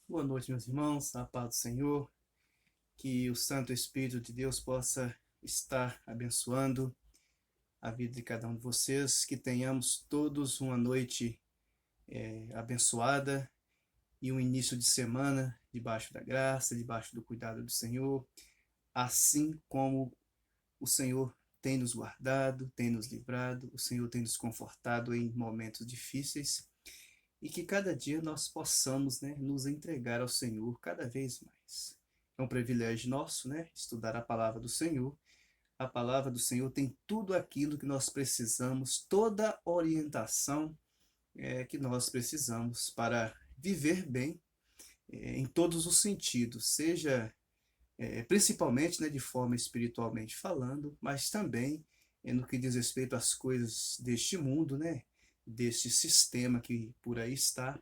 Boa noite, meus irmãos, a paz do Senhor, que o Santo Espírito de Deus possa estar abençoando a vida de cada um de vocês, que tenhamos todos uma noite abençoada e um início de semana debaixo da graça, debaixo do cuidado do Senhor, assim como o Senhor tem nos guardado, tem nos livrado, o Senhor tem nos confortado em momentos difíceis e que cada dia nós possamos, né, nos entregar ao Senhor cada vez mais. É um privilégio nosso, né, estudar a palavra do Senhor. A palavra do Senhor tem tudo aquilo que nós precisamos, toda orientação que nós precisamos para viver bem em todos os sentidos, seja principalmente, né, de forma espiritualmente falando, mas também no que diz respeito às coisas deste mundo, né, deste sistema que por aí está.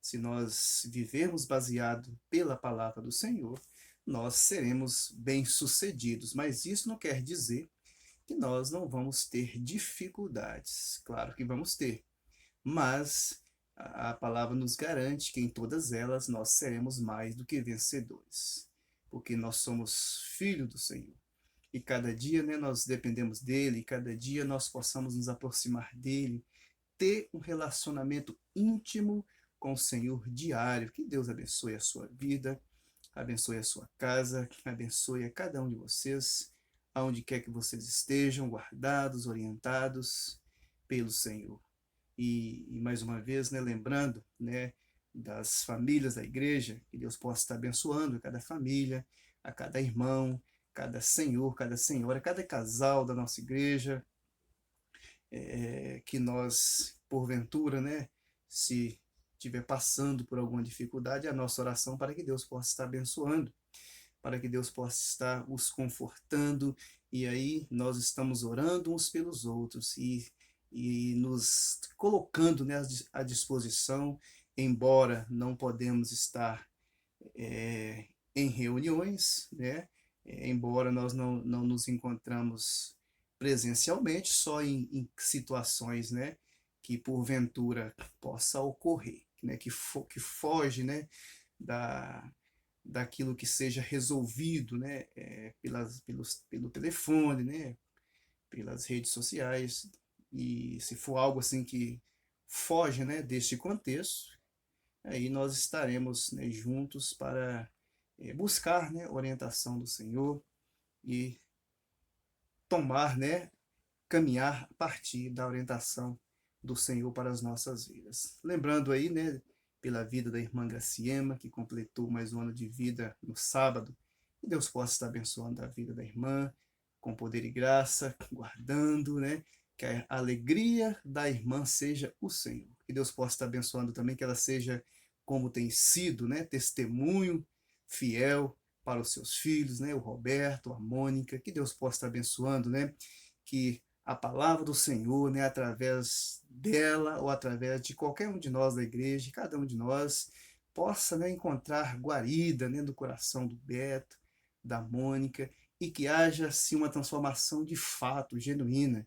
Se nós vivermos baseado pela palavra do Senhor, nós seremos bem-sucedidos. Mas isso não quer dizer que nós não vamos ter dificuldades. Claro que vamos ter, mas a palavra nos garante que em todas elas nós seremos mais do que vencedores, porque nós somos filhos do Senhor. E cada dia, né, nós dependemos dele, e cada dia nós possamos nos aproximar dele, ter um relacionamento íntimo com o Senhor diário. Que Deus abençoe a sua vida, abençoe a sua casa, abençoe a cada um de vocês, aonde quer que vocês estejam, guardados, orientados pelo Senhor. E mais uma vez, né, lembrando, né, das famílias da igreja, que Deus possa estar abençoando a cada família, a cada irmão, cada senhor, cada senhora, cada casal da nossa igreja, que nós, porventura, né, se estiver passando por alguma dificuldade, a nossa oração para que Deus possa estar abençoando, para que Deus possa estar os confortando, e aí nós estamos orando uns pelos outros e nos colocando, né, à disposição, embora não podemos estar em reuniões, né, embora nós não nos encontramos presencialmente, só em situações, né, que porventura possa ocorrer, né, que foge, né, da, daquilo que seja resolvido, né, pelo telefone, né, pelas redes sociais, e se for algo assim que foge, né, deste contexto, aí nós estaremos, né, juntos para buscar, né, orientação do Senhor e tomar, né, caminhar a partir da orientação do Senhor para as nossas vidas. Lembrando aí, né, pela vida da irmã Graciema, que completou mais um ano de vida no sábado, que Deus possa estar abençoando a vida da irmã, com poder e graça, guardando, né, que a alegria da irmã seja o Senhor. Que Deus possa estar abençoando também, que ela seja, como tem sido, né, testemunho fiel para os seus filhos, né, o Roberto, a Mônica, que Deus possa estar abençoando, né, que a palavra do Senhor, né, através dela ou através de qualquer um de nós da igreja, cada um de nós, possa, né, encontrar guarida, né, no coração do Beto, da Mônica, e que haja assim uma transformação de fato, genuína,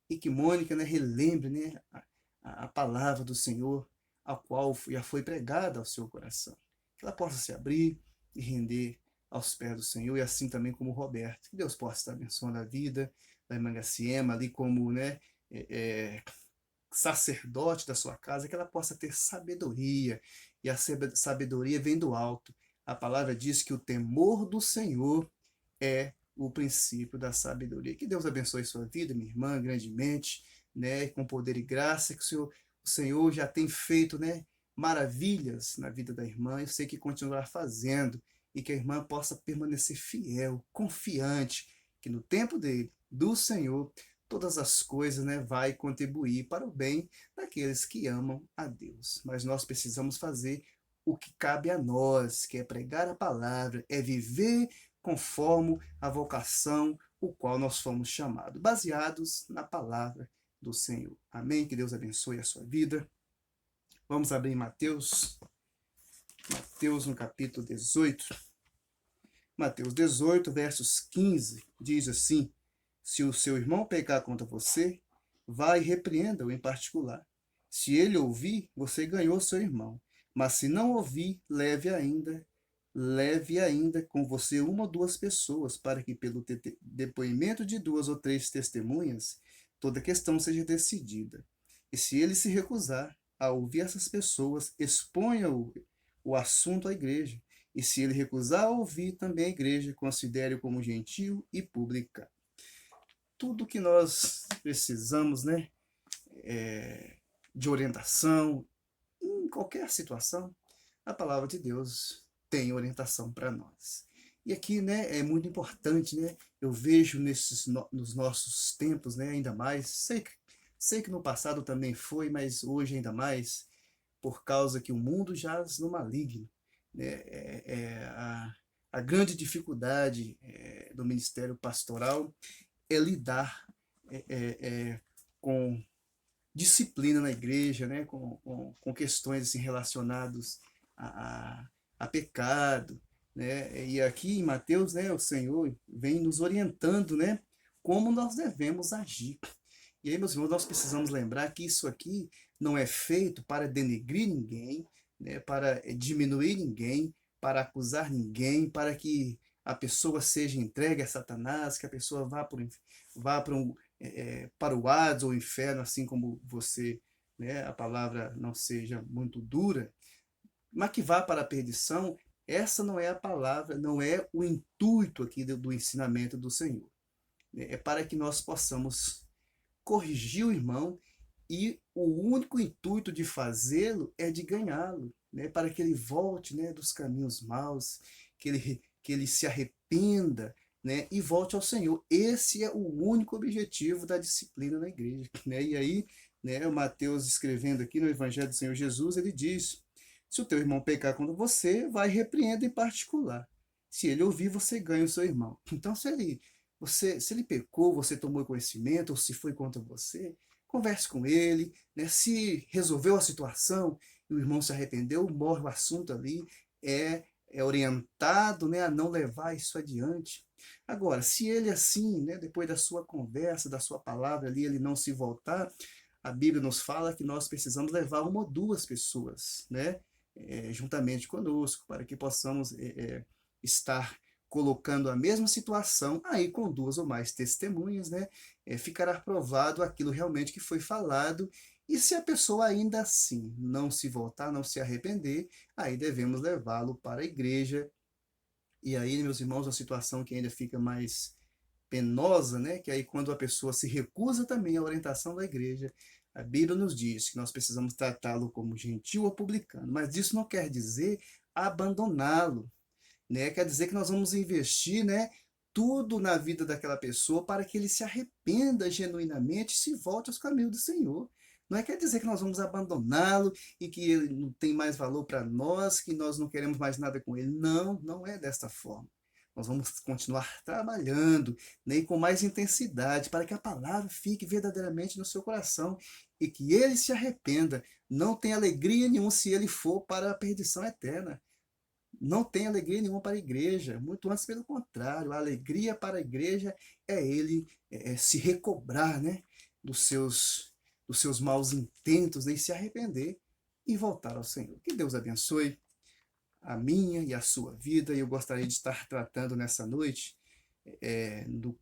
e que Mônica, né, relembre, né, a palavra do Senhor, a qual já foi pregada ao seu coração. Que ela possa se abrir e render aos pés do Senhor, e assim também como o Roberto. Que Deus possa estar abençoando a vida da irmã Gaciema, ali como, né, é, é, sacerdote da sua casa, que ela possa ter sabedoria, e a sabedoria vem do alto. A palavra diz que o temor do Senhor é o princípio da sabedoria. Que Deus abençoe sua vida, minha irmã, grandemente, né, com poder e graça, que o Senhor já tem feito, né, maravilhas na vida da irmã, eu sei que continuará fazendo, e que a irmã possa permanecer fiel, confiante, que no tempo dele, do Senhor, todas as coisas, né, vai contribuir para o bem daqueles que amam a Deus. Mas nós precisamos fazer o que cabe a nós, que é pregar a palavra, é viver conforme a vocação o qual nós fomos chamados, baseados na palavra do Senhor. Amém? Que Deus abençoe a sua vida. Vamos abrir Mateus no capítulo 18. Mateus 18, versos 15, diz assim: se o seu irmão pecar contra você, vá e repreenda-o em particular. Se ele ouvir, você ganhou seu irmão. Mas se não ouvir, leve ainda com você uma ou duas pessoas, para que pelo depoimento de duas ou três testemunhas, toda questão seja decidida. E se ele se recusar a ouvir essas pessoas, exponha o assunto à igreja. E se ele recusar a ouvir, também a igreja considere-o como gentil e publicano. Tudo que nós precisamos, né, de orientação, em qualquer situação, a palavra de Deus tem orientação para nós. E aqui, né, é muito importante, né, eu vejo nos nossos tempos, né, ainda mais, sei que no passado também foi, mas hoje ainda mais, por causa que o mundo jaz no maligno, né, a grande dificuldade do ministério pastoral é lidar com disciplina na igreja, né, com questões assim, relacionadas a pecado, né, e aqui em Mateus, né, o Senhor vem nos orientando, né, como nós devemos agir. E aí, meus irmãos, nós precisamos lembrar que isso aqui não é feito para denegrir ninguém, né, para diminuir ninguém, para acusar ninguém, para que a pessoa seja entregue a Satanás, que a pessoa vá para o Hades ou o inferno, assim como você, né, a palavra não seja muito dura, mas que vá para a perdição. Essa não é a palavra, não é o intuito aqui do ensinamento do Senhor. É para que nós possamos corrigir o irmão, e o único intuito de fazê-lo é de ganhá-lo, né, para que ele volte, né, dos caminhos maus, que ele se arrependa, né, e volte ao Senhor. Esse é o único objetivo da disciplina na igreja, né? E aí, né, o Mateus escrevendo aqui no Evangelho do Senhor Jesus, ele diz: se o teu irmão pecar contra você, vai e repreenda em particular. Se ele ouvir, você ganha o seu irmão. Então, se ele pecou, você tomou conhecimento, ou se foi contra você, converse com ele, né? Se resolveu a situação e o irmão se arrependeu, morre o assunto ali, é orientado, né, a não levar isso adiante. Agora, se ele assim, né, depois da sua conversa, da sua palavra ali, ele não se voltar, a Bíblia nos fala que nós precisamos levar uma ou duas pessoas, né, juntamente conosco, para que possamos estar colocando a mesma situação, aí com duas ou mais testemunhas, né, ficará provado aquilo realmente que foi falado. E se a pessoa ainda assim não se voltar, não se arrepender, aí devemos levá-lo para a igreja. E aí, meus irmãos, a situação que ainda fica mais penosa, né, que aí quando a pessoa se recusa também à orientação da igreja, a Bíblia nos diz que nós precisamos tratá-lo como gentil ou publicano, mas isso não quer dizer abandoná-lo, né? Quer dizer que nós vamos investir, né, tudo na vida daquela pessoa para que ele se arrependa genuinamente e se volte aos caminhos do Senhor. Não é quer dizer que nós vamos abandoná-lo e que ele não tem mais valor para nós, que nós não queremos mais nada com ele. Não, não é desta forma. Nós vamos continuar trabalhando, né, e com mais intensidade para que a palavra fique verdadeiramente no seu coração e que ele se arrependa. Não tem alegria nenhuma se ele for para a perdição eterna. Não tem alegria nenhuma para a igreja, muito antes pelo contrário, a alegria para a igreja é ele se recobrar, né, dos seus maus intentos, né, e se arrepender e voltar ao Senhor. Que Deus abençoe a minha e a sua vida, e eu gostaria de estar tratando nessa noite, em 2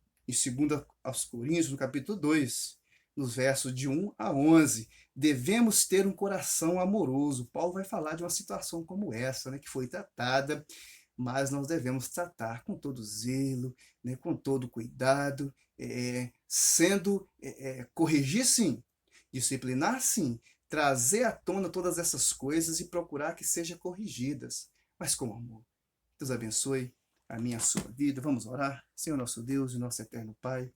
aos Coríntios, no capítulo 2, nos versos de 1 a 11, devemos ter um coração amoroso. Paulo vai falar de uma situação como essa, né, que foi tratada, mas nós devemos tratar com todo zelo, né, com todo cuidado, corrigir sim, disciplinar sim, trazer à tona todas essas coisas e procurar que sejam corrigidas, mas com amor. Deus abençoe a minha e a sua vida. Vamos orar. Senhor nosso Deus e nosso eterno Pai,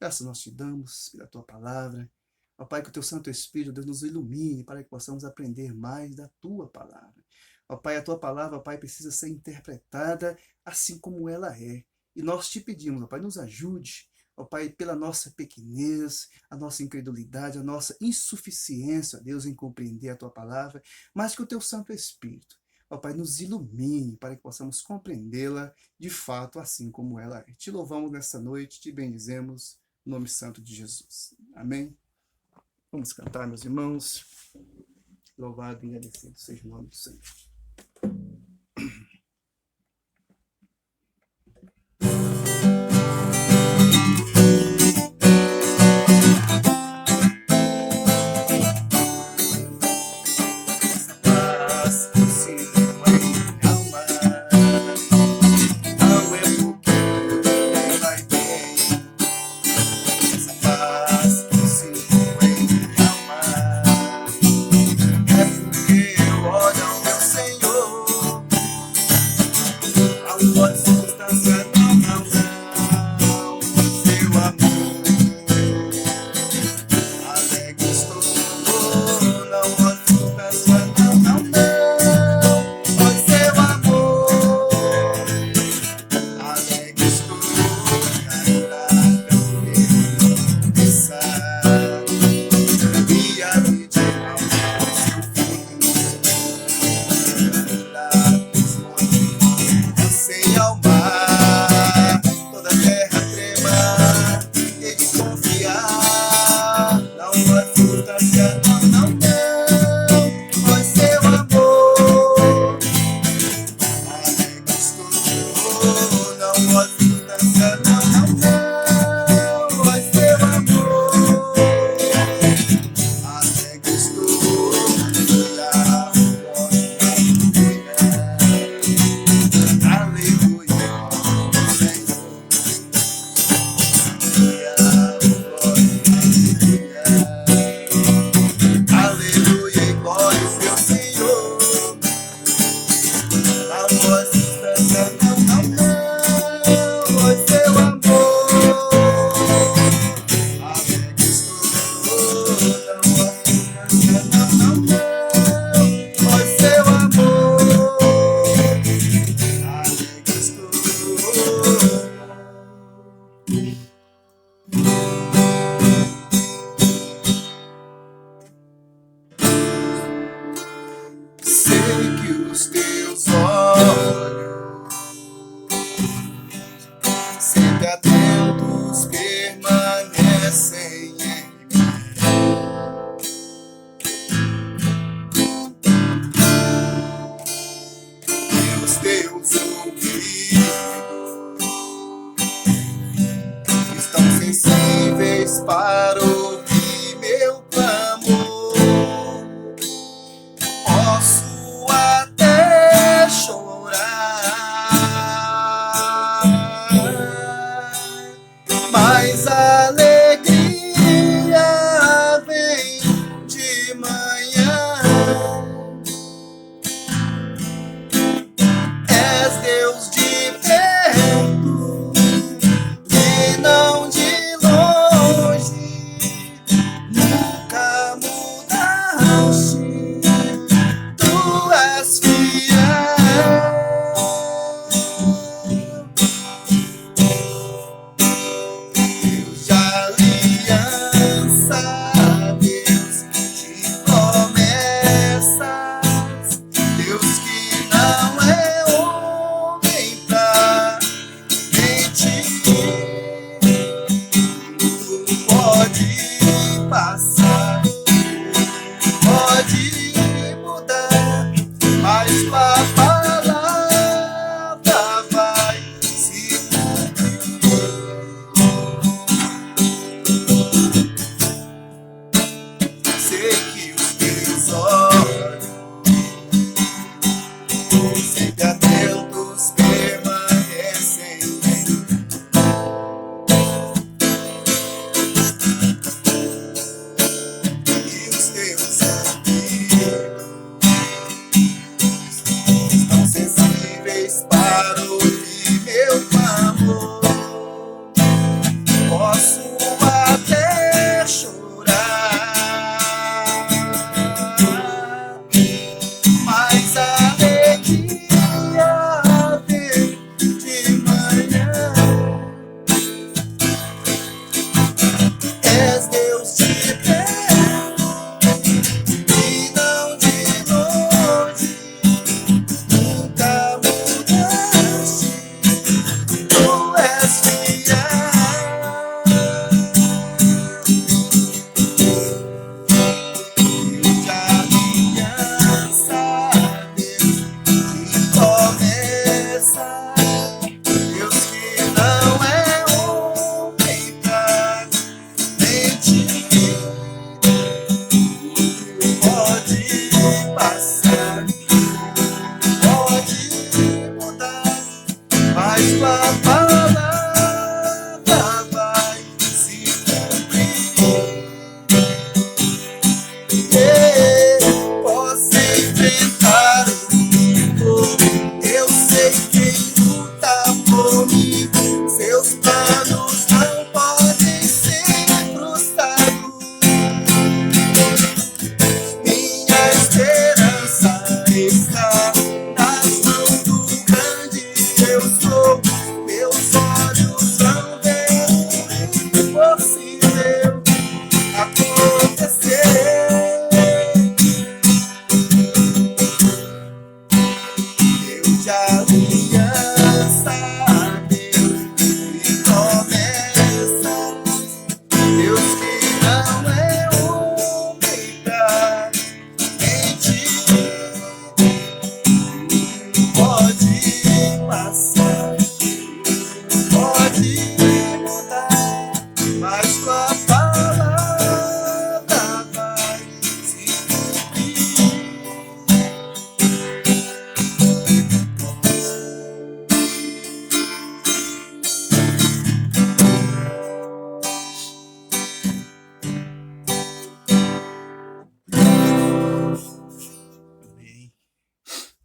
graças nós te damos pela tua palavra. Ó Pai, que o teu Santo Espírito, Deus, nos ilumine para que possamos aprender mais da tua palavra. Ó Pai, a tua palavra, ó Pai, precisa ser interpretada assim como ela é. E nós te pedimos, ó Pai, nos ajude, ó Pai, pela nossa pequenez, a nossa incredulidade, a nossa insuficiência, Deus, em compreender a tua palavra, mas que o teu Santo Espírito, ó Pai, nos ilumine para que possamos compreendê-la de fato assim como ela é. Te louvamos nesta noite, te bendizemos, no nome santo de Jesus. Amém? Vamos cantar, meus irmãos. Louvado e agradecido seja o nome do Senhor.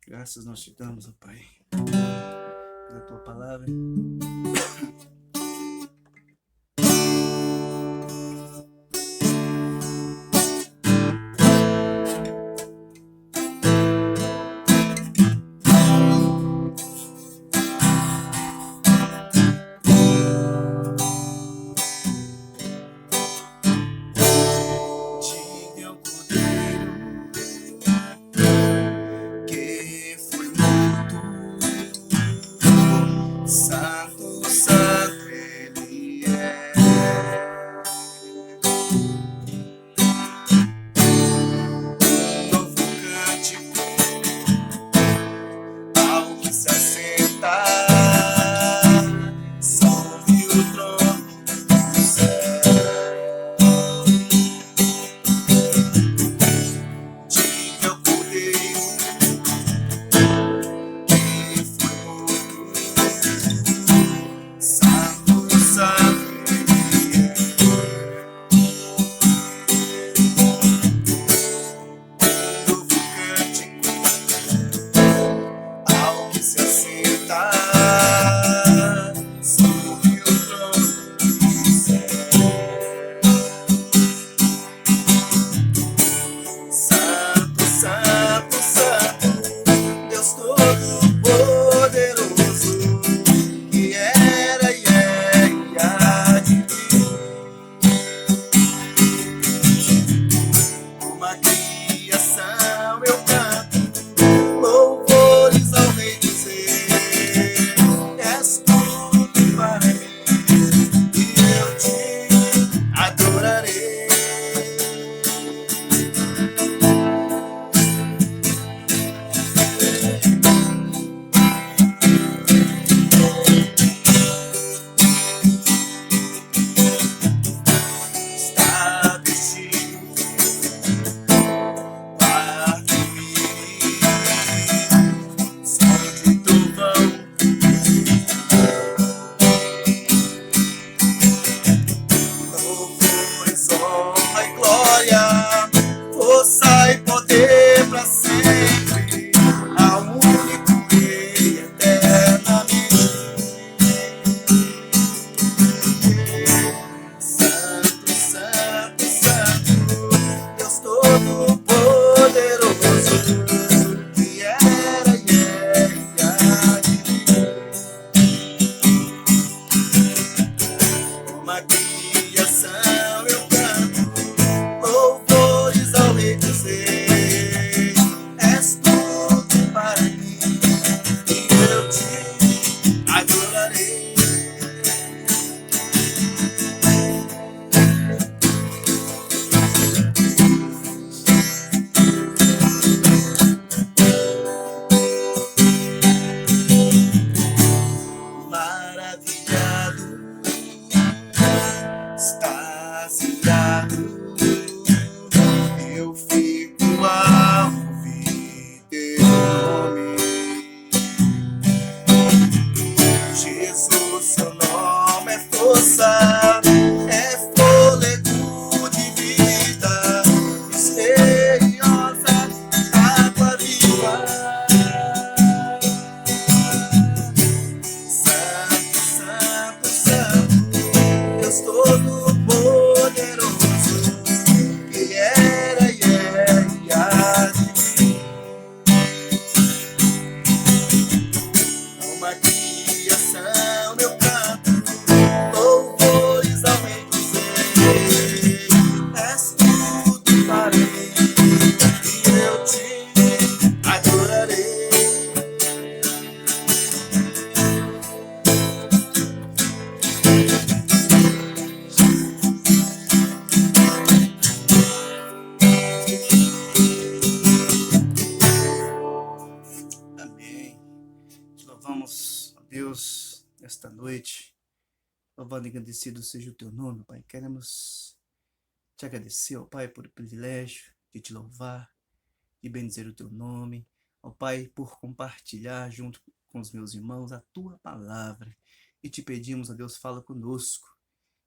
Graças nós te damos, ó Pai, pela tua palavra. Diga ao Cordeiro que foi morto, santo, santo ele é. Novo cântico ao que se assenta sobre o trono do céu. Diga ao Cordeiro que foi morto, santo, santo ele é. Novo cântico ao que se assenta sobre o trono do céu. Santo, santo, santo, Deus Todo-Poderoso, que era e é e há de vir. Uma criação eu canto, louvores ao Rei dizer, és tudo para mim, e eu te adorarei. Está vestido para dormir, som de trovão, louvores, honra e glória, força e poder para sempre, ao único Rei eternamente. Santo, santo, santo, Deus Todo-Poderoso, que era e é e há de vir. Uma criação eu canto, louvores ao Rei dizer, és tudo para mim, e eu te adorarei. Maravilhado, extasiado, eu fico ao ouvir teu nome. Jesus, seu nome é força, é fôlego de vida, misteriosa água viva. Santo, santo, santo, Deus Todo-Poderoso, que era e é e há de vir. Uma criação eu canto, louvores ao Rei dizer, és tudo para mim, e eu te adorarei. Amém. Te louvamos, ó Deus, esta noite. Louvado e agradecido seja o teu nome, Pai. Queremos te agradecer, ó Pai, por o privilégio de te louvar, de bendizer o teu nome. Ó Pai, por compartilhar junto com os meus irmãos a tua palavra. E te pedimos, ó Deus, fala conosco.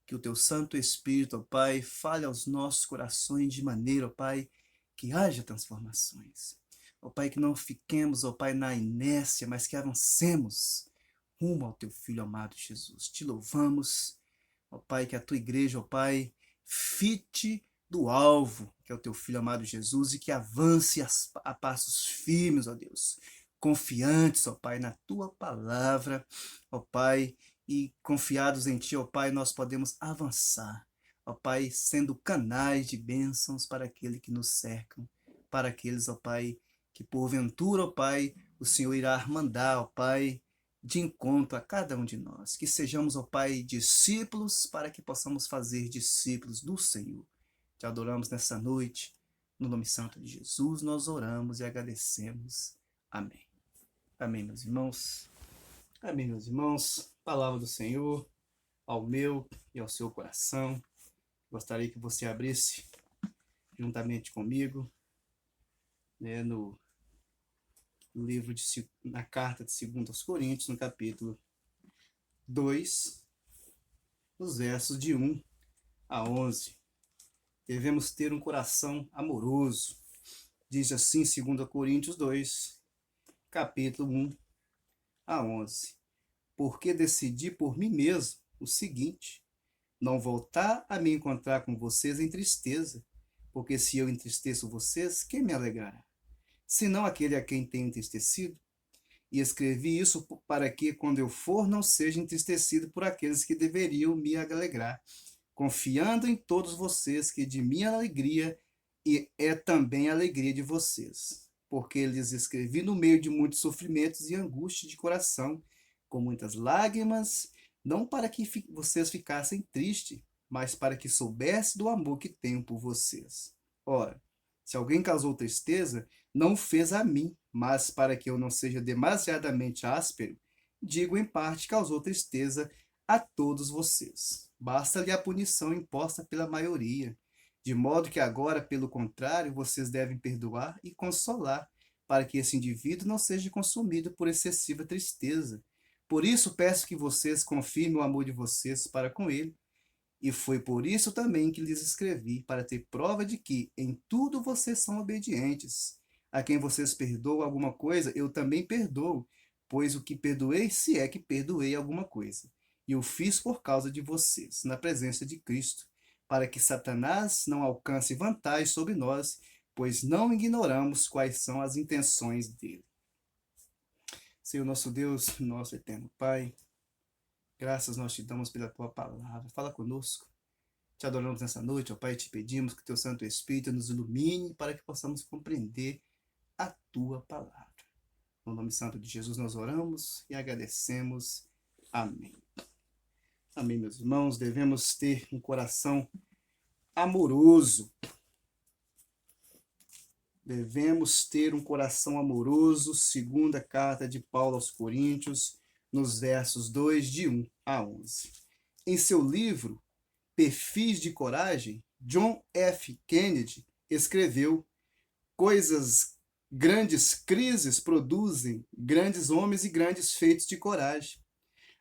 Que o teu Santo Espírito, ó Pai, fale aos nossos corações de maneira, ó Pai, que haja transformações. Ó Pai, que não fiquemos, ó Pai, na inércia, mas que avancemos rumo ao Teu Filho amado Jesus. Te louvamos, ó Pai, que a Tua igreja, ó Pai, fite do alvo, que é o Teu Filho amado Jesus, e que avance a passos firmes, ó Deus, confiantes, ó Pai, na Tua palavra, ó Pai, e confiados em Ti, ó Pai, nós podemos avançar, ó Pai, sendo canais de bênçãos para aqueles que nos cercam, para aqueles, ó Pai, que porventura, ó Pai, o Senhor irá mandar, ó Pai, de encontro a cada um de nós. Que sejamos, ó Pai, discípulos para que possamos fazer discípulos do Senhor. Te adoramos nessa noite. No nome santo de Jesus, nós oramos e agradecemos. Amém. Amém, meus irmãos. Amém, meus irmãos. Palavra do Senhor ao meu e ao seu coração. Gostaria que você abrisse juntamente comigo, né, no livro na carta de 2 aos Coríntios, no capítulo 2, nos versos de 1 a 11. Devemos ter um coração amoroso. Diz assim 2 Coríntios 2, capítulo 1 a 11. Porque decidi por mim mesmo o seguinte: não voltar a me encontrar com vocês em tristeza, porque se eu entristeço vocês, quem me alegrará? Senão aquele a quem tenho entristecido? E escrevi isso para que, quando eu for, não seja entristecido por aqueles que deveriam me alegrar, confiando em todos vocês que de minha alegria e é também a alegria de vocês. Porque lhes escrevi no meio de muitos sofrimentos e angústia de coração, com muitas lágrimas, não para que vocês ficassem tristes, mas para que soubessem do amor que tenho por vocês. Ora, se alguém causou tristeza, não o fez a mim, mas para que eu não seja demasiadamente áspero, digo em parte causou tristeza a todos vocês. Basta-lhe a punição imposta pela maioria, de modo que agora, pelo contrário, vocês devem perdoar e consolar, para que esse indivíduo não seja consumido por excessiva tristeza. Por isso peço que vocês confirmem o amor de vocês para com ele, e foi por isso também que lhes escrevi, para ter prova de que em tudo vocês são obedientes. A quem vocês perdoam alguma coisa, eu também perdoo, pois o que perdoei, se é que perdoei alguma coisa. E o fiz por causa de vocês, na presença de Cristo, para que Satanás não alcance vantagem sobre nós, pois não ignoramos quais são as intenções dele. Senhor nosso Deus, nosso eterno Pai, graças nós te damos pela tua palavra. Fala conosco. Te adoramos nessa noite, ó Pai, te pedimos que teu Santo Espírito nos ilumine para que possamos compreender a tua palavra. No nome santo de Jesus nós oramos e agradecemos. Amém. Amém, meus irmãos. Devemos ter um coração amoroso. Devemos ter um coração amoroso, segunda carta de Paulo aos Coríntios, nos versos 2, de 1 a 11. Em seu livro Perfis de Coragem, John F. Kennedy escreveu: grandes crises produzem grandes homens e grandes feitos de coragem.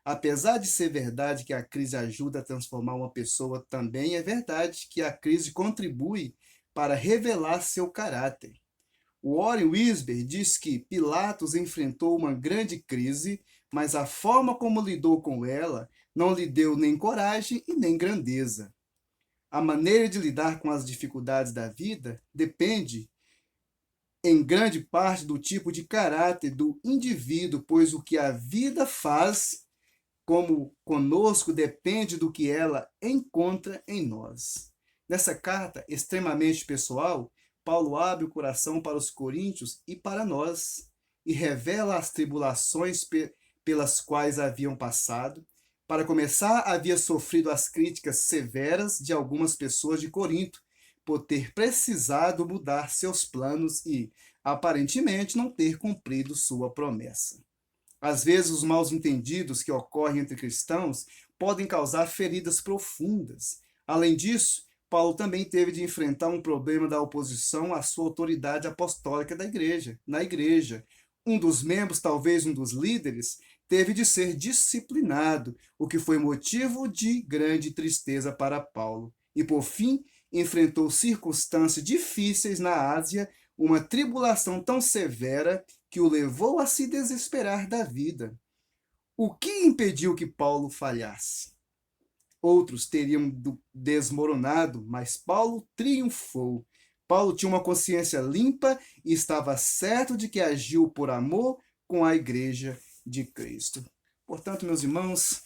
Apesar de ser verdade que a crise ajuda a transformar uma pessoa, também é verdade que a crise contribui para revelar seu caráter. Warren Wiersbe diz que Pilatos enfrentou uma grande crise, mas a forma como lidou com ela não lhe deu nem coragem e nem grandeza. A maneira de lidar com as dificuldades da vida depende, em grande parte, do tipo de caráter do indivíduo, pois o que a vida faz, como conosco, depende do que ela encontra em nós. Nessa carta extremamente pessoal, Paulo abre o coração para os coríntios e para nós, e revela as tribulações pelas quais haviam passado. Para começar, havia sofrido as críticas severas de algumas pessoas de Corinto, por ter precisado mudar seus planos e, aparentemente, não ter cumprido sua promessa. Às vezes, os mal-entendidos que ocorrem entre cristãos podem causar feridas profundas. Além disso, Paulo também teve de enfrentar um problema da oposição à sua autoridade apostólica na igreja. Um dos membros, talvez um dos líderes, teve de ser disciplinado, o que foi motivo de grande tristeza para Paulo. E, por fim, enfrentou circunstâncias difíceis na Ásia, uma tribulação tão severa que o levou a se desesperar da vida. O que impediu que Paulo falhasse? Outros teriam desmoronado, mas Paulo triunfou. Paulo tinha uma consciência limpa e estava certo de que agiu por amor com a igreja de Cristo. Portanto, meus irmãos,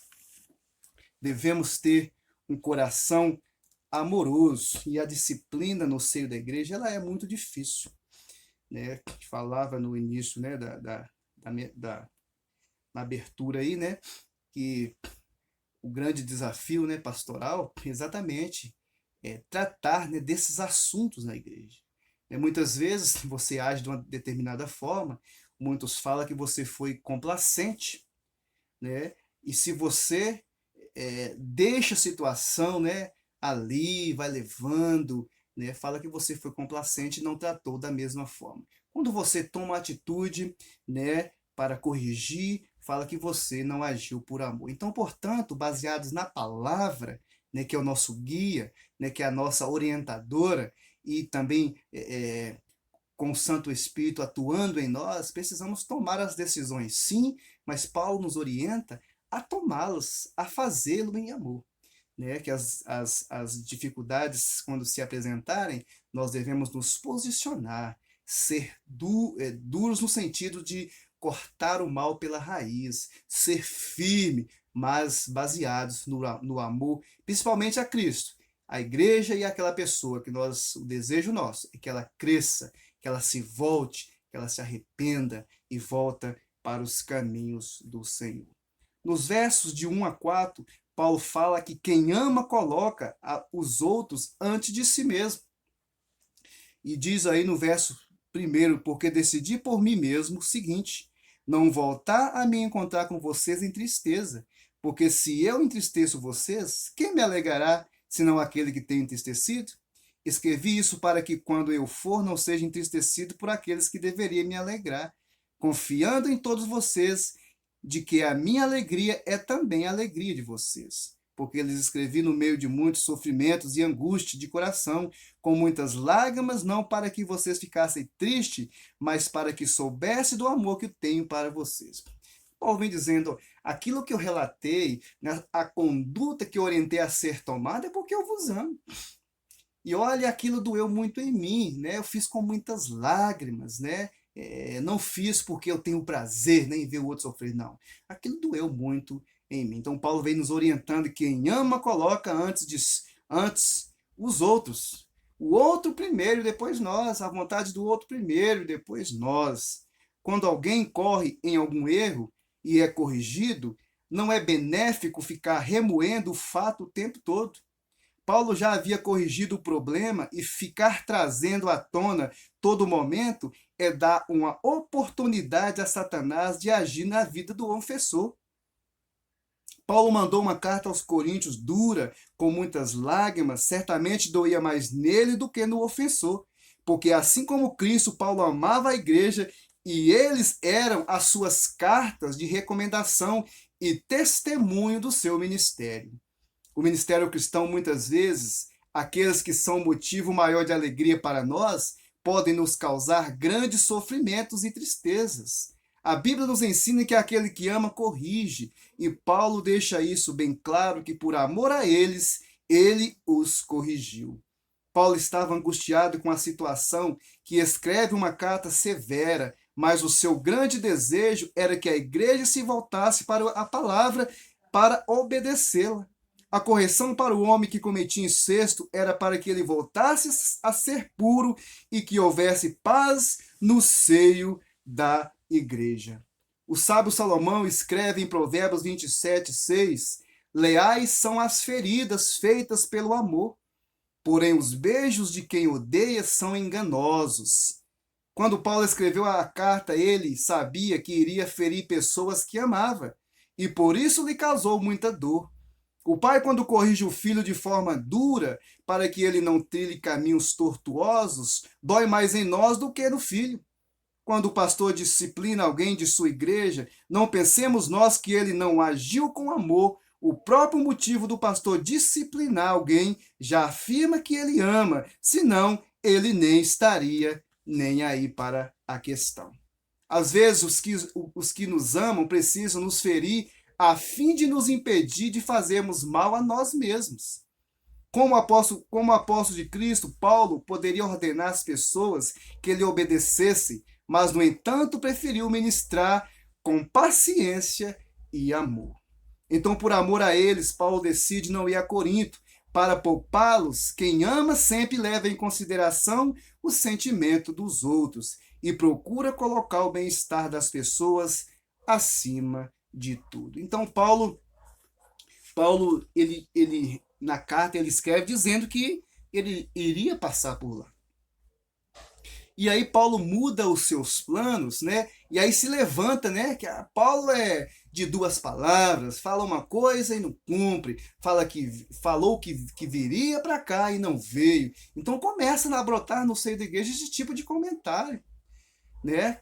devemos ter um coração amoroso, e a disciplina no seio da igreja ela é muito difícil, né? A gente falava no início, né, na abertura aí, né, que o grande desafio, né, pastoral, exatamente, é tratar, né, desses assuntos na igreja. Muitas vezes você age de uma determinada forma, muitos falam que você foi complacente, né? E se você deixa a situação, né, ali, vai levando, né, fala que você foi complacente e não tratou da mesma forma. Quando você toma atitude, né, para corrigir, fala que você não agiu por amor. Então, portanto, baseados na palavra, né, que é o nosso guia, né, que é a nossa orientadora, e também com o Santo Espírito atuando em nós, precisamos tomar as decisões, sim, mas Paulo nos orienta a tomá-las, a fazê-lo em amor. Né? Que as dificuldades, quando se apresentarem, nós devemos nos posicionar, ser duros no sentido de cortar o mal pela raiz, ser firme, mas baseados no amor, principalmente a Cristo, a igreja e aquela pessoa que o desejo nosso é que ela cresça, que ela se volte, que ela se arrependa e volta para os caminhos do Senhor. Nos versos de 1 a 4, Paulo fala que quem ama coloca os outros antes de si mesmo. E diz aí no verso 1, porque decidi por mim mesmo o seguinte, não voltar a me encontrar com vocês em tristeza, porque se eu entristeço vocês, quem me alegrará, senão aquele que tem entristecido? Escrevi isso para que quando eu for não seja entristecido por aqueles que deveriam me alegrar, confiando em todos vocês, de que a minha alegria é também a alegria de vocês. Porque lhes escrevi no meio de muitos sofrimentos e angústia de coração, com muitas lágrimas, não para que vocês ficassem tristes, mas para que soubessem do amor que eu tenho para vocês. Paulo vem dizendo, aquilo que eu relatei, né, a conduta que eu orientei a ser tomada é porque eu vos amo. E olha, aquilo doeu muito em mim, né? Eu fiz com muitas lágrimas, né? Não fiz porque eu tenho prazer, né, em ver o outro sofrer, não. Aquilo doeu muito em mim. Então Paulo vem nos orientando que quem ama coloca antes os outros. O outro primeiro, depois nós. A vontade do outro primeiro, depois nós. Quando alguém corre em algum erro e é corrigido, não é benéfico ficar remoendo o fato o tempo todo. Paulo já havia corrigido o problema e ficar trazendo à tona todo momento é dar uma oportunidade a Satanás de agir na vida do ofensor. Paulo mandou uma carta aos Coríntios dura, com muitas lágrimas, certamente doía mais nele do que no ofensor, porque assim como Cristo, Paulo amava a igreja e eles eram as suas cartas de recomendação e testemunho do seu ministério. O ministério cristão, muitas vezes, aqueles que são motivo maior de alegria para nós, podem nos causar grandes sofrimentos e tristezas. A Bíblia nos ensina que aquele que ama corrige, e Paulo deixa isso bem claro, que por amor a eles, ele os corrigiu. Paulo estava angustiado com a situação que escreve uma carta severa, mas o seu grande desejo era que a igreja se voltasse para a palavra para obedecê-la. A correção para o homem que cometia incesto era para que ele voltasse a ser puro e que houvesse paz no seio da igreja. O sábio Salomão escreve em Provérbios 27:6: leais são as feridas feitas pelo amor, porém os beijos de quem odeia são enganosos. Quando Paulo escreveu a carta, ele sabia que iria ferir pessoas que amava, e por isso lhe causou muita dor. O pai, quando corrige o filho de forma dura, para que ele não trilhe caminhos tortuosos, dói mais em nós do que no filho. Quando o pastor disciplina alguém de sua igreja, não pensemos nós que ele não agiu com amor. O próprio motivo do pastor disciplinar alguém já afirma que ele ama, senão ele nem estaria nem aí para a questão. Às vezes, os que nos amam precisam nos ferir a fim de nos impedir de fazermos mal a nós mesmos. Como apóstolo de Cristo, Paulo poderia ordenar às pessoas que lhe obedecessem, mas, no entanto, preferiu ministrar com paciência e amor. Então, por amor a eles, Paulo decide não ir a Corinto. Para poupá-los, quem ama sempre leva em consideração o sentimento dos outros e procura colocar o bem-estar das pessoas acima de tudo. Então, Paulo ele na carta ele escreve dizendo que ele iria passar por lá. E aí Paulo muda os seus planos, né? E aí se levanta, né? Que Paulo é de duas palavras, fala uma coisa e não cumpre, falou que viria para cá e não veio. Então começa a brotar no seio da igreja esse tipo de comentário, né?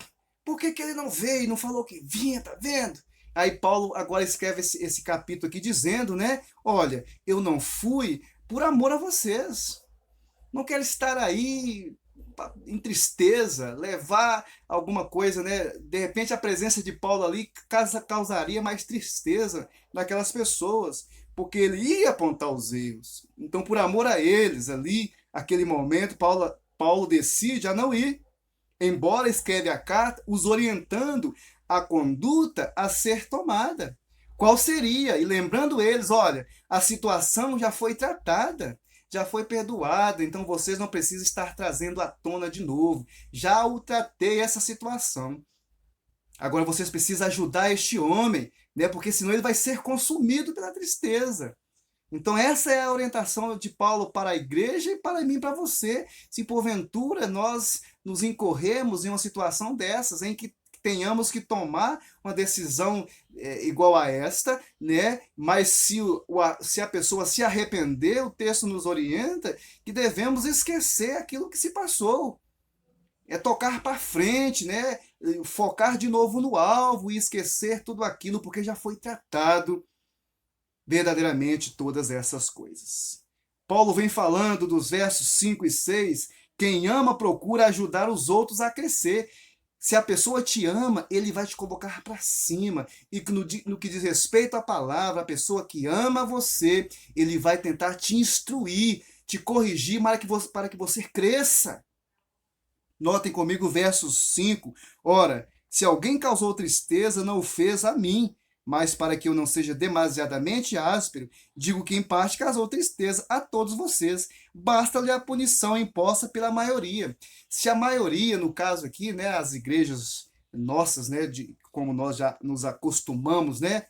Por que ele não veio, não falou que vinha, tá vendo? Aí Paulo agora escreve esse capítulo aqui dizendo, né? Olha, eu não fui por amor a vocês. Não quero estar aí em tristeza, levar alguma coisa, né? De repente a presença de Paulo ali causaria mais tristeza naquelas pessoas, porque ele ia apontar os erros. Então, por amor a eles ali, aquele momento, Paulo decide a não ir, embora escreve a carta os orientando a conduta a ser tomada. Qual seria? E lembrando eles, olha, a situação já foi tratada, já foi perdoada, então vocês não precisam estar trazendo à tona de novo. Já o tratei essa situação. Agora vocês precisam ajudar este homem, né? Porque senão ele vai ser consumido pela tristeza. Então essa é a orientação de Paulo para a igreja e para mim e para você. Se porventura nós nos incorremos em uma situação dessas, em que tenhamos que tomar uma decisão igual a esta, né? Mas se a pessoa se arrepender, o texto nos orienta que devemos esquecer aquilo que se passou. É tocar para frente, né? Focar de novo no alvo e esquecer tudo aquilo, porque já foi tratado verdadeiramente todas essas coisas. Paulo vem falando dos versos 5 e 6, quem ama procura ajudar os outros a crescer. Se a pessoa te ama, ele vai te colocar para cima. E no que diz respeito à palavra, a pessoa que ama você, ele vai tentar te instruir, te corrigir para que você cresça. Notem comigo o verso 5. Ora, se alguém causou tristeza, não o fez a mim, mas para que eu não seja demasiadamente áspero, digo que em parte causou tristeza a todos vocês. Basta-lhe a punição imposta pela maioria. Se a maioria, no caso aqui, né, as igrejas nossas, né, como nós já nos acostumamos, né,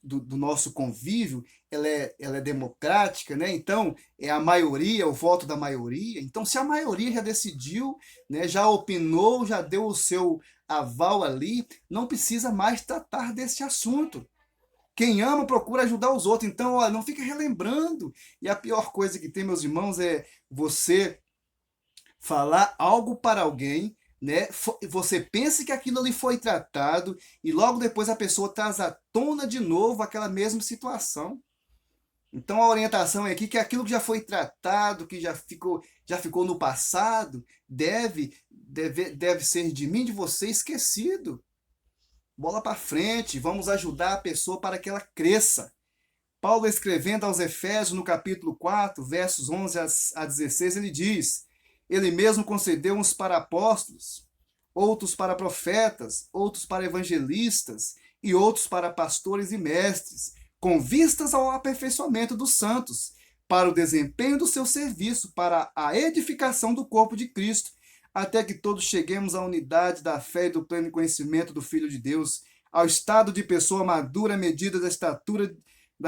do nosso convívio, ela é democrática, né? Então é a maioria, o voto da maioria. Então, se a maioria já decidiu, né, já opinou, já deu o seu aval ali, não precisa mais tratar desse assunto. Quem ama procura ajudar os outros. Então, olha, não fica relembrando. E a pior coisa que tem, meus irmãos, é você falar algo para alguém, né? Você pensa que aquilo ali foi tratado e logo depois a pessoa traz à tona de novo aquela mesma situação. Então a orientação é aqui que aquilo que já foi tratado, que já ficou no passado, deve ser de mim, de você, esquecido. Bola para frente, vamos ajudar a pessoa para que ela cresça. Paulo escrevendo aos Efésios no capítulo 4, versos 11 a 16, ele diz: ele mesmo concedeu uns para apóstolos, outros para profetas, outros para evangelistas e outros para pastores e mestres, com vistas ao aperfeiçoamento dos santos, para o desempenho do seu serviço, para a edificação do corpo de Cristo, até que todos cheguemos à unidade da fé e do pleno conhecimento do Filho de Deus, ao estado de pessoa madura à medida da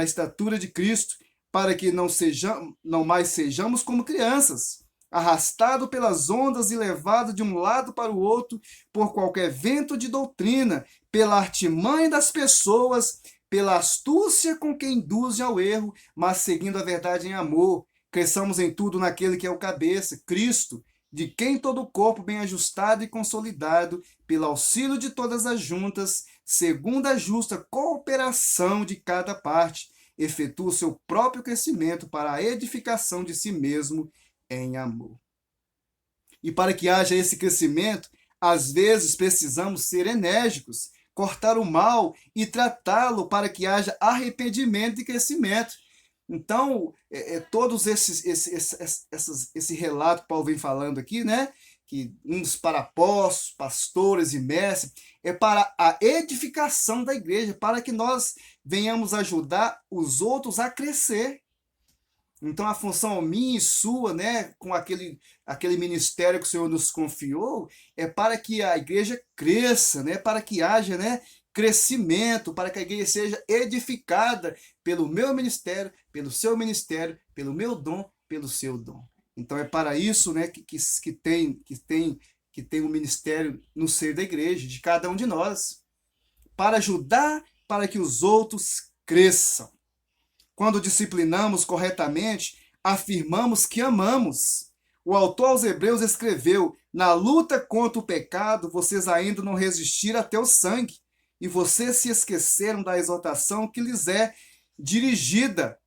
estatura de Cristo, para que não mais sejamos como crianças, arrastado pelas ondas e levado de um lado para o outro por qualquer vento de doutrina, pela artimanha das pessoas, pela astúcia com que induzem ao erro, mas seguindo a verdade em amor. Cresçamos em tudo naquele que é o cabeça, Cristo, de quem todo o corpo bem ajustado e consolidado, pelo auxílio de todas as juntas, segundo a justa cooperação de cada parte, efetua o seu próprio crescimento para a edificação de si mesmo em amor. E para que haja esse crescimento, às vezes precisamos ser enérgicos, cortar o mal e tratá-lo para que haja arrependimento e crescimento. Então, todos esse relato que Paulo vem falando aqui, né? Que uns para apóstolos, pastores e mestres, é para a edificação da igreja, para que nós venhamos ajudar os outros a crescer. Então, a função minha e sua, né, com aquele ministério que o Senhor nos confiou, é para que a igreja cresça, né, para que haja, né, crescimento, para que a igreja seja edificada pelo meu ministério, pelo seu ministério, pelo meu dom, pelo seu dom. Então, é para isso, né, que tem um ministério no seio da igreja, de cada um de nós, para ajudar para que os outros cresçam. Quando disciplinamos corretamente, afirmamos que amamos. O autor aos Hebreus escreveu: na luta contra o pecado, vocês ainda não resistiram até o sangue, e vocês se esqueceram da exortação que lhes é dirigida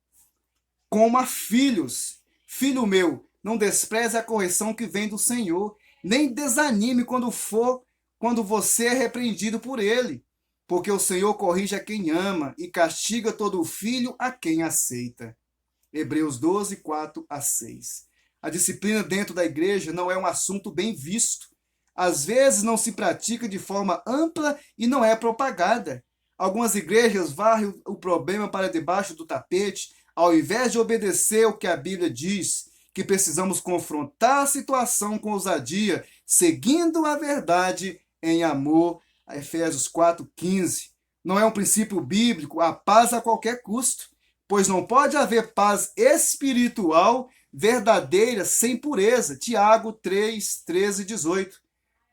como a filhos. Filho meu, não despreze a correção que vem do Senhor, nem desanime quando você é repreendido por ele. Porque o Senhor corrige a quem ama e castiga todo filho a quem aceita. Hebreus 12, 4 a 6. A disciplina dentro da igreja não é um assunto bem visto. Às vezes não se pratica de forma ampla e não é propagada. Algumas igrejas varrem o problema para debaixo do tapete, ao invés de obedecer o que a Bíblia diz, que precisamos confrontar a situação com ousadia, seguindo a verdade em amor. Efésios 4,15. Não é um princípio bíblico a paz a qualquer custo, pois não pode haver paz espiritual verdadeira sem pureza. Tiago 3, 13 e 18.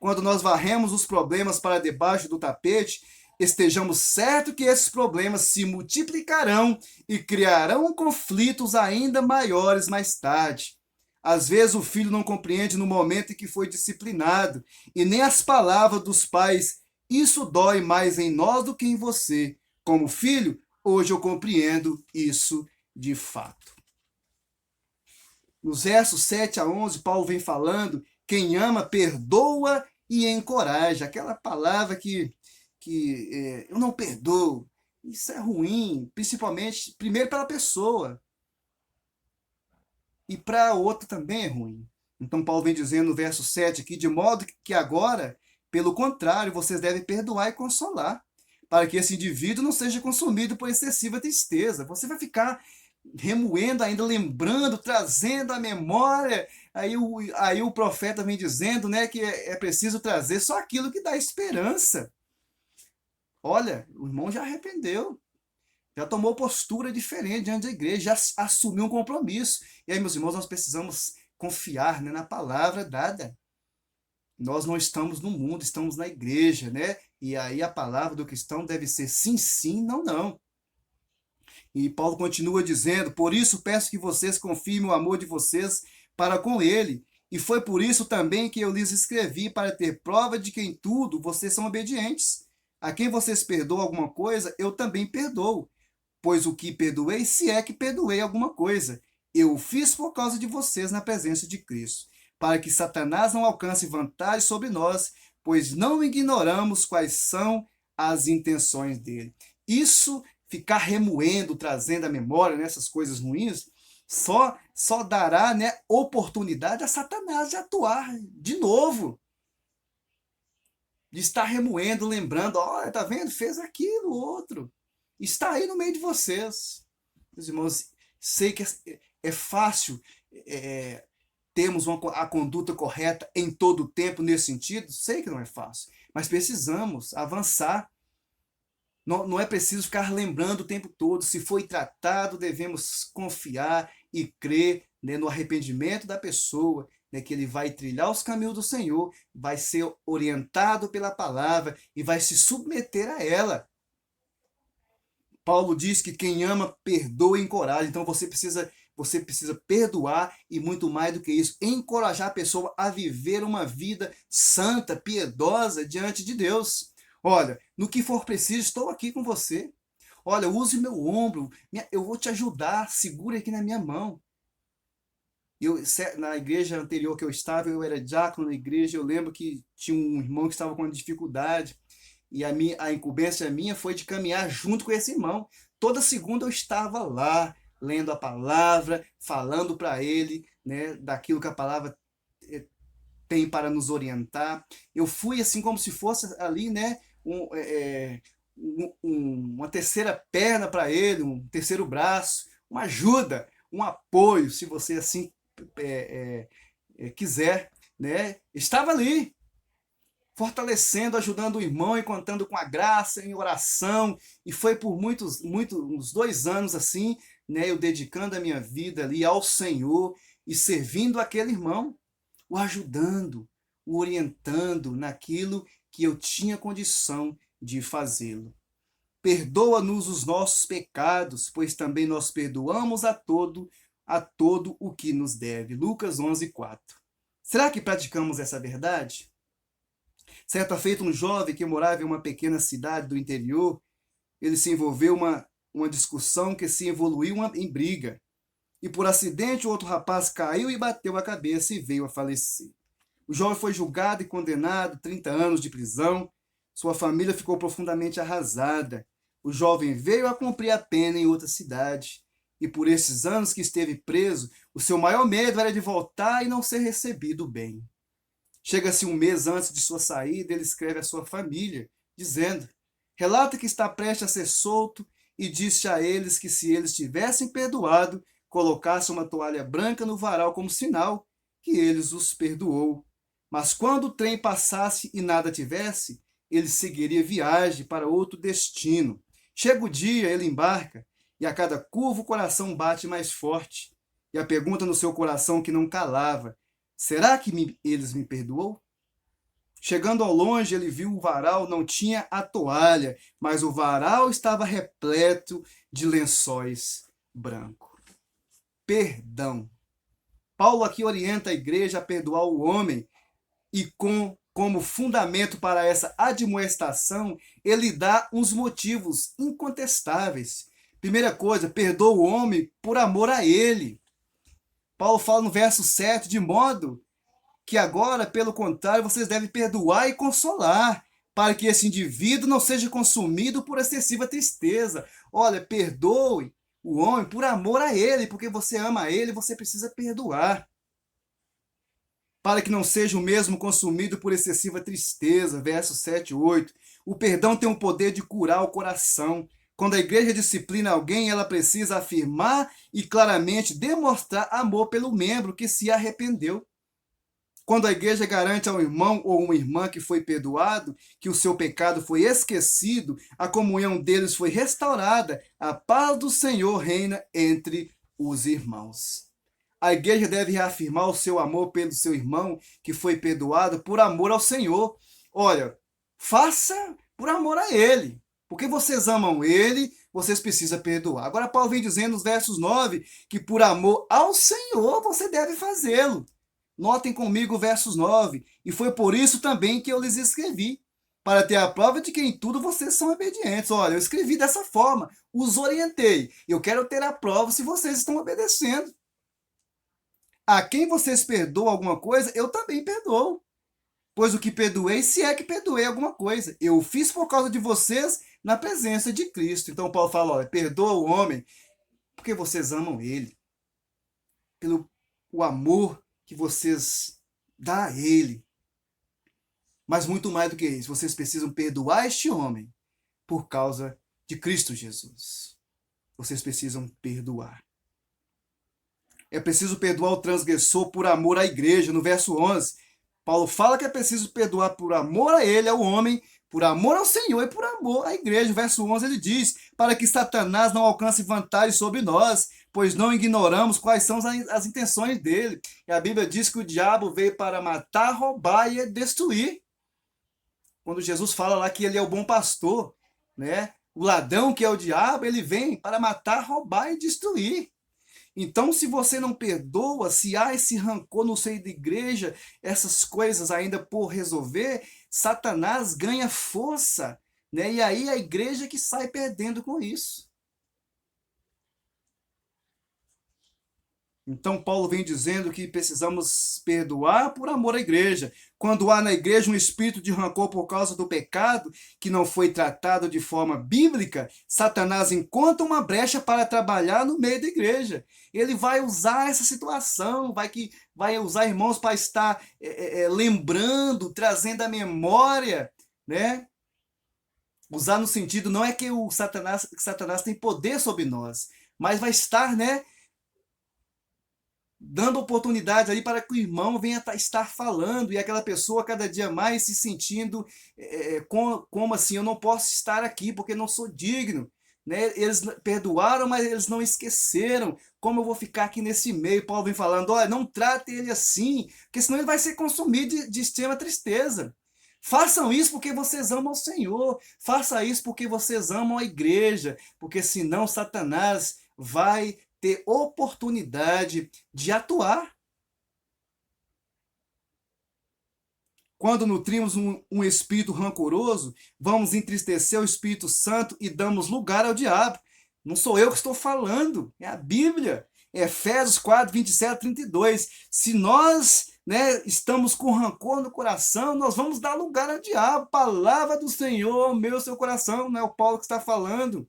Quando nós varremos os problemas para debaixo do tapete, estejamos certos que esses problemas se multiplicarão e criarão conflitos ainda maiores mais tarde. Às vezes o filho não compreende no momento em que foi disciplinado, e nem as palavras dos pais. Isso dói mais em nós do que em você. Como filho, hoje eu compreendo isso de fato. Nos versos 7 a 11, Paulo vem falando: quem ama, perdoa e encoraja. Aquela palavra que eu não perdoo. Isso é ruim, principalmente, primeiro para a pessoa. E para a outra também é ruim. Então Paulo vem dizendo no verso 7 aqui: de modo que agora, pelo contrário, vocês devem perdoar e consolar, para que esse indivíduo não seja consumido por excessiva tristeza. Você vai ficar remoendo, ainda lembrando, trazendo à memória. Aí o profeta vem dizendo, né, que é preciso trazer só aquilo que dá esperança. Olha, o irmão já arrependeu, já tomou postura diferente diante da igreja, já assumiu um compromisso. E aí, meus irmãos, nós precisamos confiar, né, na palavra dada. Nós não estamos no mundo, estamos na igreja, né? E aí a palavra do cristão deve ser sim, sim, não, não. E Paulo continua dizendo: por isso peço que vocês confirmem o amor de vocês para com ele. E foi por isso também que eu lhes escrevi, para ter prova de que em tudo vocês são obedientes. A quem vocês perdoam alguma coisa, eu também perdoo. Pois o que perdoei, se é que perdoei alguma coisa, eu o fiz por causa de vocês na presença de Cristo, para que Satanás não alcance vantagem sobre nós, pois não ignoramos quais são as intenções dele. Isso, ficar remoendo, trazendo à memória nessas coisas ruins, só dará, né, oportunidade a Satanás de atuar de novo. De estar remoendo, lembrando: olha, tá vendo? Fez aquilo, outro. Está aí no meio de vocês. Meus irmãos, sei que é fácil termos a conduta correta em todo o tempo nesse sentido. Sei que não é fácil, mas precisamos avançar. Não é preciso ficar lembrando o tempo todo. Se foi tratado, devemos confiar e crer, né, no arrependimento da pessoa, né, que ele vai trilhar os caminhos do Senhor, vai ser orientado pela palavra e vai se submeter a ela. Paulo diz que quem ama, perdoa e encoraja. Então você precisa perdoar e, muito mais do que isso, encorajar a pessoa a viver uma vida santa, piedosa diante de Deus. Olha, no que for preciso, estou aqui com você. Olha, use meu ombro, eu vou te ajudar, segure aqui na minha mão. Na igreja anterior que eu estava, eu era diácono na igreja, eu lembro que tinha um irmão que estava com dificuldade, e a incumbência minha foi de caminhar junto com esse irmão. Toda segunda eu estava lá, lendo a palavra, falando para ele, né, daquilo que a palavra tem para nos orientar. Eu fui assim como se fosse ali, né, uma terceira perna para ele, um terceiro braço, uma ajuda, um apoio, se você assim quiser, né? Estava ali, fortalecendo, ajudando o irmão e contando com a graça em oração, e foi por uns 2 anos assim, né, eu dedicando a minha vida ali ao Senhor e servindo aquele irmão, o ajudando, o orientando naquilo que eu tinha condição de fazê-lo. Perdoa-nos os nossos pecados, pois também nós perdoamos a todo o que nos deve. Lucas 11:4. Será que praticamos essa verdade? Certa feita, um jovem que morava em uma pequena cidade do interior, ele se envolveu uma discussão que se evoluiu em briga. E por acidente, outro rapaz caiu e bateu a cabeça e veio a falecer. O jovem foi julgado e condenado a 30 anos de prisão. Sua família ficou profundamente arrasada. O jovem veio a cumprir a pena em outra cidade. E por esses anos que esteve preso, o seu maior medo era de voltar e não ser recebido bem. Chega-se um mês antes de sua saída, ele escreve à sua família, dizendo: relata que está prestes a ser solto e disse a eles que se eles tivessem perdoado, colocasse uma toalha branca no varal como sinal que eles os perdoou. Mas quando o trem passasse e nada tivesse, ele seguiria viagem para outro destino. Chega o dia, ele embarca, e a cada curva o coração bate mais forte. E a pergunta no seu coração que não calava: será que eles me perdoou? Chegando ao longe, ele viu o varal, não tinha a toalha, mas o varal estava repleto de lençóis brancos. Perdão. Paulo aqui orienta a igreja a perdoar o homem e como fundamento para essa admoestação, ele dá uns motivos incontestáveis. Primeira coisa, perdoa o homem por amor a ele. Paulo fala no verso 7, de modo que agora, pelo contrário, vocês devem perdoar e consolar, para que esse indivíduo não seja consumido por excessiva tristeza. Olha, perdoe o homem por amor a ele, porque você ama ele, você precisa perdoar. Para que não seja o mesmo consumido por excessiva tristeza, versos 7 e 8. O perdão tem o poder de curar o coração. Quando a igreja disciplina alguém, ela precisa afirmar e claramente demonstrar amor pelo membro que se arrependeu. Quando a igreja garante ao irmão ou uma irmã que foi perdoado, que o seu pecado foi esquecido, a comunhão deles foi restaurada, a paz do Senhor reina entre os irmãos. A igreja deve reafirmar o seu amor pelo seu irmão que foi perdoado por amor ao Senhor. Olha, faça por amor a ele, porque vocês amam ele, vocês precisam perdoar. Agora Paulo vem dizendo nos versos 9 que por amor ao Senhor você deve fazê-lo. Notem comigo o versos 9. E foi por isso também que eu lhes escrevi, para ter a prova de que em tudo vocês são obedientes. Olha, eu escrevi dessa forma, os orientei. Eu quero ter a prova se vocês estão obedecendo. A quem vocês perdoam alguma coisa, eu também perdoo. Pois o que perdoei, se é que perdoei alguma coisa, eu fiz por causa de vocês na presença de Cristo. Então Paulo fala, olha, perdoa o homem porque vocês amam ele. Pelo o amor que vocês dão a ele. Mas muito mais do que isso, vocês precisam perdoar este homem por causa de Cristo Jesus. Vocês precisam perdoar. É preciso perdoar o transgressor por amor à igreja. No verso 11, Paulo fala que é preciso perdoar por amor a ele, ao homem, por amor ao Senhor e por amor à igreja. No verso 11 ele diz, para que Satanás não alcance vantagem sobre nós, pois não ignoramos quais são as intenções dele. E a Bíblia diz que o diabo veio para matar, roubar e destruir. Quando Jesus fala lá que ele é o bom pastor, né? O ladrão, que é o diabo, ele vem para matar, roubar e destruir. Então, se você não perdoa, se há esse rancor no seio da igreja, essas coisas ainda por resolver, Satanás ganha força, né? E aí a igreja que sai perdendo com isso. Então, Paulo vem dizendo que precisamos perdoar por amor à igreja. Quando há na igreja um espírito de rancor por causa do pecado, que não foi tratado de forma bíblica, Satanás encontra uma brecha para trabalhar no meio da igreja. Ele vai usar essa situação, vai usar irmãos para estar lembrando, trazendo a memória, né? Usar no sentido, não é que Satanás tem poder sobre nós, mas vai estar, né, dando oportunidade aí para que o irmão venha estar falando e aquela pessoa cada dia mais se sentindo como assim, eu não posso estar aqui porque não sou digno. Né? Eles perdoaram, mas eles não esqueceram. Como eu vou ficar aqui nesse meio? Paulo vem falando, olha, não trate ele assim, porque senão ele vai ser consumido de extrema tristeza. Façam isso porque vocês amam o Senhor. Faça isso porque vocês amam a igreja, porque senão Satanás vai ter oportunidade de atuar. Quando nutrimos um espírito rancoroso, vamos entristecer o Espírito Santo e damos lugar ao diabo. Não sou eu que estou falando, é a Bíblia. Efésios 4, 27, 32. Se nós, né, estamos com rancor no coração, nós vamos dar lugar ao diabo. Palavra do Senhor, meu seu coração, não é o Paulo que está falando.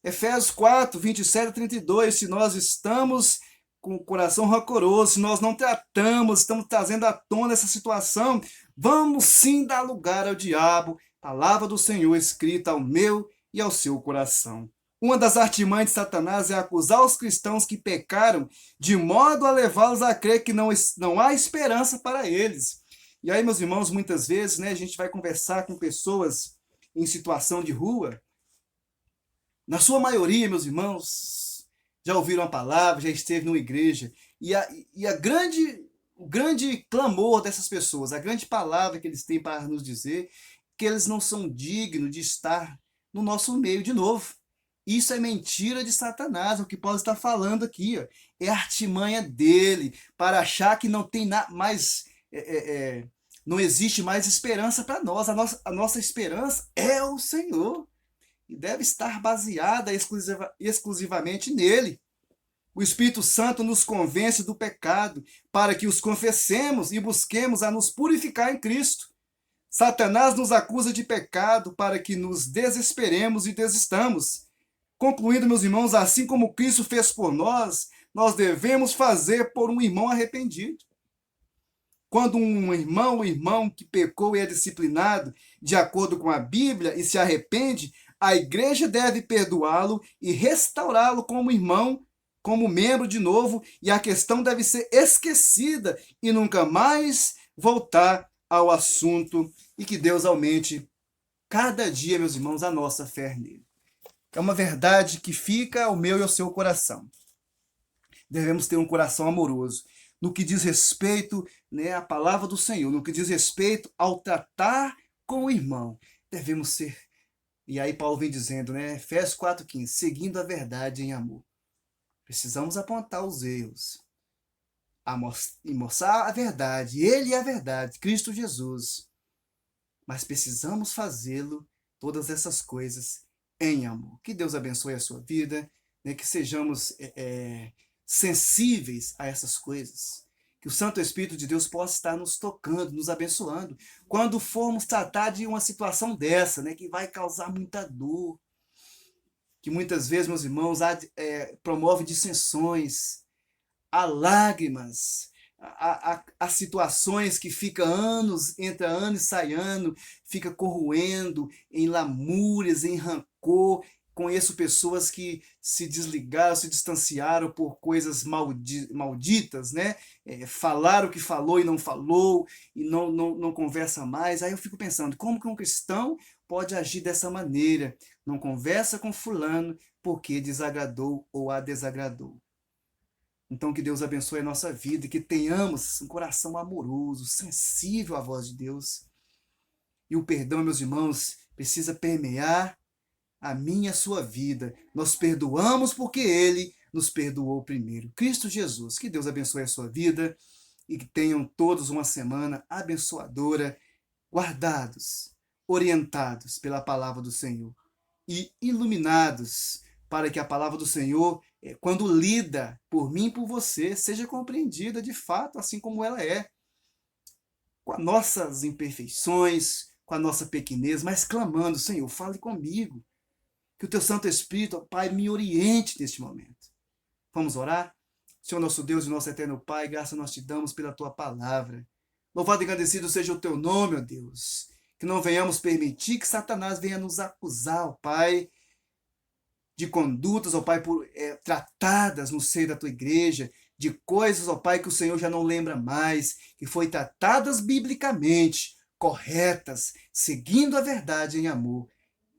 Efésios 4, 27 a 32, se nós estamos com o coração rancoroso, se nós não tratamos, estamos trazendo à tona essa situação, vamos sim dar lugar ao diabo, palavra do Senhor escrita ao meu e ao seu coração. Uma das artimanhas de Satanás é acusar os cristãos que pecaram, de modo a levá-los a crer que não há esperança para eles. E aí, meus irmãos, muitas vezes, né, a gente vai conversar com pessoas em situação de rua. Na sua maioria, meus irmãos, já ouviram a palavra, já esteve numa igreja. O grande clamor dessas pessoas, a grande palavra que eles têm para nos dizer, que eles não são dignos de estar no nosso meio de novo. Isso é mentira de Satanás, o que Paulo está falando aqui. Ó. É a artimanha dele, para achar que não tem mais... não existe mais esperança para nós. A nossa esperança é o Senhor. E deve estar baseada exclusivamente nele. O Espírito Santo nos convence do pecado para que os confessemos e busquemos a nos purificar em Cristo. Satanás nos acusa de pecado para que nos desesperemos e desistamos. Concluindo, meus irmãos, assim como Cristo fez por nós, nós devemos fazer por um irmão arrependido. Quando um irmão que pecou e é disciplinado de acordo com a Bíblia e se arrepende, a igreja deve perdoá-lo e restaurá-lo como irmão, como membro de novo, e a questão deve ser esquecida e nunca mais voltar ao assunto, e que Deus aumente cada dia, meus irmãos, a nossa fé nele. É uma verdade que fica ao meu e ao seu coração. Devemos ter um coração amoroso, no que diz respeito, né, à palavra do Senhor, no que diz respeito ao tratar com o irmão. Devemos ser. E aí Paulo vem dizendo, né, Efésios 4,15, seguindo a verdade em amor. Precisamos apontar os erros e mostrar a verdade. Ele é a verdade, Cristo Jesus. Mas precisamos fazê-lo, todas essas coisas, em amor. Que Deus abençoe a sua vida, né, que sejamos sensíveis a essas coisas. Que o Santo Espírito de Deus possa estar nos tocando, nos abençoando. Quando formos tratar de uma situação dessa, né, que vai causar muita dor, que muitas vezes, meus irmãos, promove dissensões, há lágrimas, há situações que fica anos, entra ano e sai ano, fica corroendo em lamúrias, em rancor. Conheço pessoas que se desligaram, se distanciaram por coisas malditas, né? Falaram o que falou e não falou, e não conversa mais. Aí eu fico pensando, como que um cristão pode agir dessa maneira? Não conversa com fulano porque desagradou ou a desagradou. Então que Deus abençoe a nossa vida e que tenhamos um coração amoroso, sensível à voz de Deus. E o perdão, meus irmãos, precisa permear a minha e a sua vida. Nós perdoamos porque Ele nos perdoou primeiro. Cristo Jesus. Que Deus abençoe a sua vida e que tenham todos uma semana abençoadora, guardados, orientados pela palavra do Senhor e iluminados para que a palavra do Senhor quando lida por mim e por você, seja compreendida de fato, assim como ela é, com as nossas imperfeições, com a nossa pequenez, mas clamando: Senhor, fale comigo, que o teu Santo Espírito, ó Pai, me oriente neste momento. Vamos orar? Senhor nosso Deus e nosso eterno Pai, graça nós te damos pela tua palavra. Louvado e agradecido seja o teu nome, ó Deus. Que não venhamos permitir que Satanás venha nos acusar, ó Pai, de condutas, ó Pai, tratadas no seio da tua igreja, de coisas, ó Pai, que o Senhor já não lembra mais, que foi tratadas biblicamente, corretas, seguindo a verdade em amor,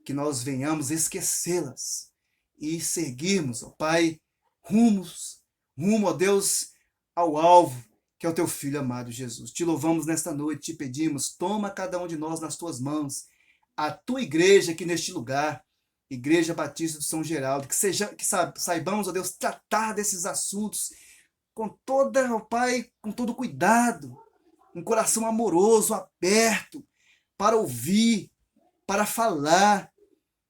que nós venhamos esquecê-las e seguirmos, ó Pai, rumo, ó Deus, ao alvo, que é o teu Filho amado Jesus. Te louvamos nesta noite, te pedimos, toma cada um de nós nas tuas mãos, a tua igreja aqui neste lugar, Igreja Batista do São Geraldo, que saibamos, ó Deus, tratar desses assuntos com toda, ó Pai, com todo cuidado, um coração amoroso, aberto, para ouvir, para falar,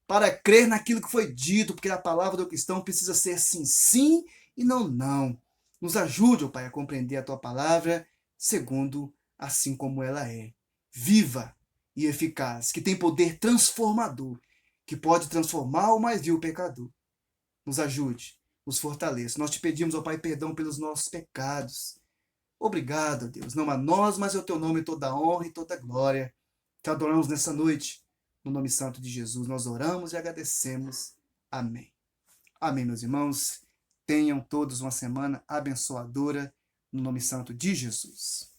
para crer naquilo que foi dito, porque a palavra do cristão precisa ser sim, sim e não, não. Nos ajude, ó Pai, a compreender a tua palavra segundo assim como ela é. Viva e eficaz, que tem poder transformador, que pode transformar o mais vil pecador. Nos ajude, nos fortaleça. Nós te pedimos, ó Pai, perdão pelos nossos pecados. Obrigado, Deus, não a nós, mas ao teu nome toda a honra e toda a glória. Te adoramos nessa noite. No nome santo de Jesus, nós oramos e agradecemos. Amém. Amém, meus irmãos. Tenham todos uma semana abençoadora, no nome santo de Jesus.